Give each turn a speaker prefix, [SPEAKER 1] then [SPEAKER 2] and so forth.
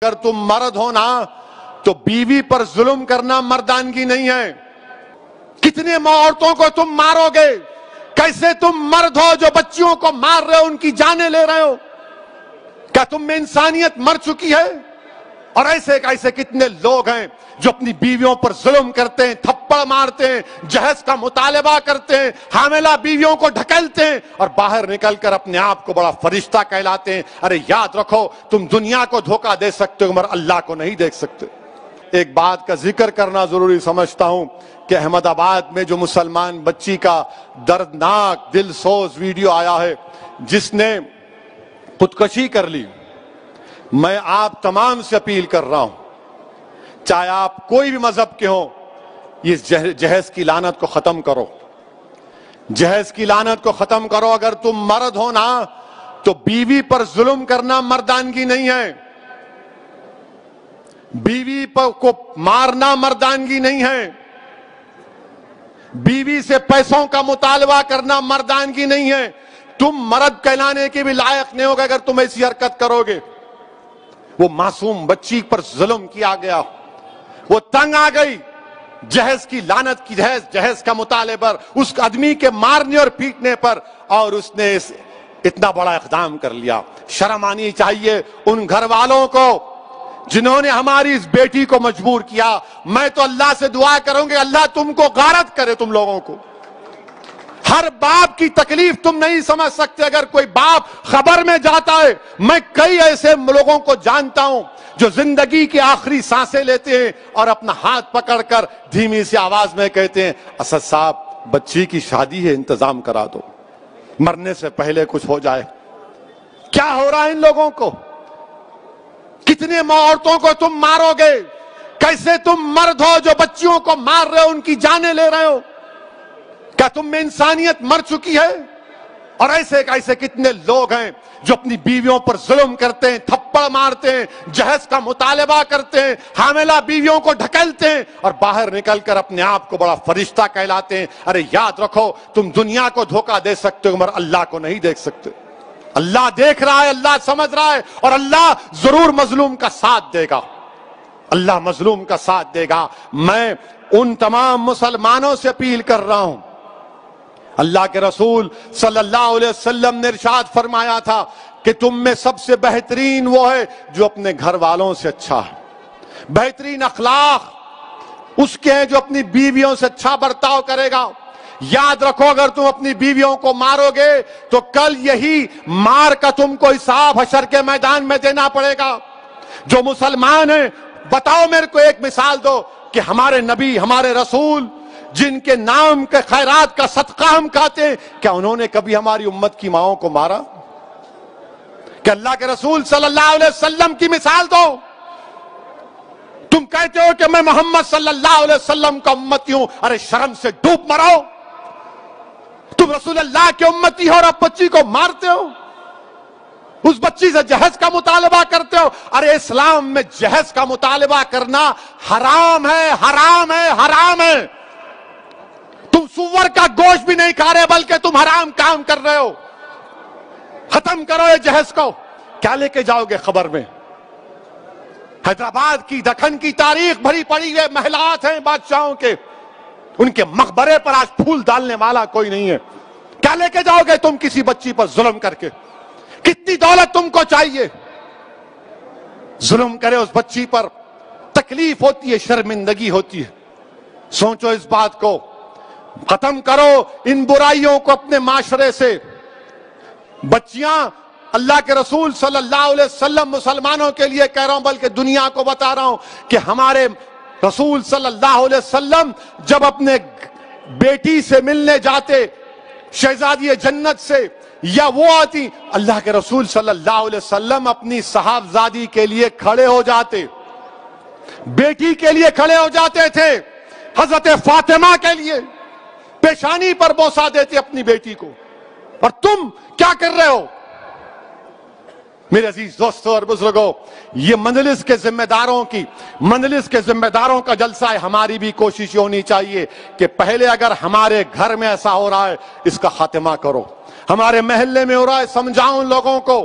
[SPEAKER 1] اگر تم مرد ہو نا تو بیوی پر ظلم کرنا مردانگی نہیں ہے۔ کتنے عورتوں کو تم مارو گے؟ کیسے تم مرد ہو جو بچیوں کو مار رہے ہو، ان کی جانیں لے رہے ہو؟ کیا تم میں انسانیت مر چکی ہے؟ اور ایسے کتنے لوگ ہیں جو اپنی بیویوں پر ظلم کرتے ہیں، تھپڑ مارتے ہیں، جہیز کا مطالبہ کرتے ہیں، حاملہ بیویوں کو ڈھکیلتے ہیں اور باہر نکل کر اپنے آپ کو بڑا فرشتہ کہلاتے ہیں۔ ارے یاد رکھو، تم دنیا کو دھوکہ دے سکتے ہو مگر اللہ کو نہیں دیکھ سکتے۔ ایک بات کا ذکر کرنا ضروری سمجھتا ہوں کہ احمد آباد میں جو مسلمان بچی کا دردناک دل سوز ویڈیو آیا ہے جس نے خودکشی کر لی، میں آپ تمام سے اپیل کر رہا ہوں، چاہے آپ کوئی بھی مذہب کے ہوں، یہ جہیز کی لعنت کو ختم کرو، جہیز کی لعنت کو ختم کرو۔ اگر تم مرد ہو نا تو بیوی پر ظلم کرنا مردانگی نہیں ہے، بیوی کو مارنا مردانگی نہیں ہے، بیوی سے پیسوں کا مطالبہ کرنا مردانگی نہیں ہے۔ تم مرد کہلانے کے بھی لائق نہیں ہوگا اگر تم ایسی حرکت کرو گے۔ وہ معصوم بچی پر ظلم کیا گیا، وہ تنگ آ گئی جہیز کی لعنت کی، جہیز کا مطالبے پر، اس آدمی کے مارنے اور پیٹنے پر، اور اس نے اتنا بڑا اقدام کر لیا۔ شرم آنی چاہیے ان گھر والوں کو جنہوں نے ہماری اس بیٹی کو مجبور کیا۔ میں تو اللہ سے دعا کروں گی اللہ تم کو غارت کرے، تم لوگوں کو۔ ہر باپ کی تکلیف تم نہیں سمجھ سکتے۔ اگر کوئی باپ خبر میں جاتا ہے، میں کئی ایسے لوگوں کو جانتا ہوں جو زندگی کی آخری سانسیں لیتے ہیں اور اپنا ہاتھ پکڑ کر دھیمی سی آواز میں کہتے ہیں اسد صاحب بچی کی شادی ہے، انتظام کرا دو، مرنے سے پہلے کچھ ہو جائے۔ کیا ہو رہا ہے ان لوگوں کو؟ کتنے عورتوں کو تم مارو گے؟ کیسے تم مرد ہو جو بچیوں کو مار رہے ہو، ان کی جانیں لے رہے ہو؟ کیا تم میں انسانیت مر چکی ہے؟ اور ایسے کتنے لوگ ہیں جو اپنی بیویوں پر ظلم کرتے ہیں، تھپڑ مارتے ہیں، جہیز کا مطالبہ کرتے ہیں، حاملہ بیویوں کو ڈھکیلتے ہیں اور باہر نکل کر اپنے آپ کو بڑا فرشتہ کہلاتے ہیں۔ ارے یاد رکھو، تم دنیا کو دھوکہ دے سکتے ہو مگر اللہ کو نہیں دیکھ سکتے۔ اللہ دیکھ رہا ہے، اللہ سمجھ رہا ہے، اور اللہ ضرور مظلوم کا ساتھ دے گا، اللہ مظلوم کا ساتھ دے گا۔ میں ان تمام مسلمانوں سے اپیل کر رہا ہوں، اللہ کے رسول صلی اللہ علیہ وسلم نے ارشاد فرمایا تھا کہ تم میں سب سے بہترین وہ ہے جو اپنے گھر والوں سے اچھا ہے، بہترین اخلاق اس کے ہیں جو اپنی بیویوں سے اچھا برتاؤ کرے گا۔ یاد رکھو، اگر تم اپنی بیویوں کو مارو گے تو کل یہی مار کا تم کو حساب حشر کے میدان میں دینا پڑے گا۔ جو مسلمان ہیں بتاؤ، میرے کو ایک مثال دو کہ ہمارے نبی، ہمارے رسول جن کے نام کے خیرات کا صدقہ ہم کھاتے ہیں، کیا انہوں نے کبھی ہماری امت کی ماؤں کو مارا؟ کہ اللہ کے رسول صلی اللہ علیہ وسلم کی مثال دو۔ تم کہتے ہو کہ میں محمد صلی اللہ علیہ وسلم کا امتی ہوں، ارے شرم سے ڈوب مرو۔ تم رسول اللہ کے امتی ہو اور اب بچی کو مارتے ہو، اس بچی سے جہیز کا مطالبہ کرتے ہو۔ ارے اسلام میں جہیز کا مطالبہ کرنا حرام ہے، حرام ہے، حرام ہے۔ تم سور کا گوشت بھی نہیں کھا رہے بلکہ تم حرام کام کر رہے ہو۔ ختم کرو یہ جہیز کو۔ کیا لے کے جاؤ گے خبر میں؟ حیدرآباد کی، دکن کی تاریخ بھری پڑی ہوئے محلات ہیں بادشاہوں کے، ان کے مقبرے پر آج پھول ڈالنے والا کوئی نہیں ہے۔ کیا لے کے جاؤ گے تم کسی بچی پر ظلم کر کے؟ کتنی دولت تم کو چاہیے؟ ظلم کرے اس بچی پر، تکلیف ہوتی ہے، شرمندگی ہوتی ہے۔ سوچو اس بات کو، ختم کرو ان برائیوں کو اپنے معاشرے سے۔ بچیاں، اللہ کے رسول صلی اللہ علیہ وسلم مسلمانوں کے لیے کہہ رہا ہوں بلکہ دنیا کو بتا رہا ہوں کہ ہمارے رسول صلی اللہ علیہ وسلم جب اپنے بیٹی سے ملنے جاتے، شہزادی جنت سے، یا وہ آتی، اللہ کے رسول صلی اللہ علیہ وسلم اپنی صاحبزادی کے لیے کھڑے ہو جاتے، بیٹی کے لیے کھڑے ہو جاتے تھے، حضرت فاطمہ کے لیے پیشانی پر بوسہ دیتے اپنی بیٹی کو۔ اور تم کیا کر رہے ہو؟ میرے عزیز دوستوں اور بزرگوں، یہ مجلس کے ذمہ داروں کا جلسہ ہے۔ ہماری بھی کوشش یہ ہونی چاہیے کہ پہلے اگر ہمارے گھر میں ایسا ہو رہا ہے اس کا خاتمہ کرو، ہمارے محلے میں ہو رہا ہے سمجھاؤ ان لوگوں کو،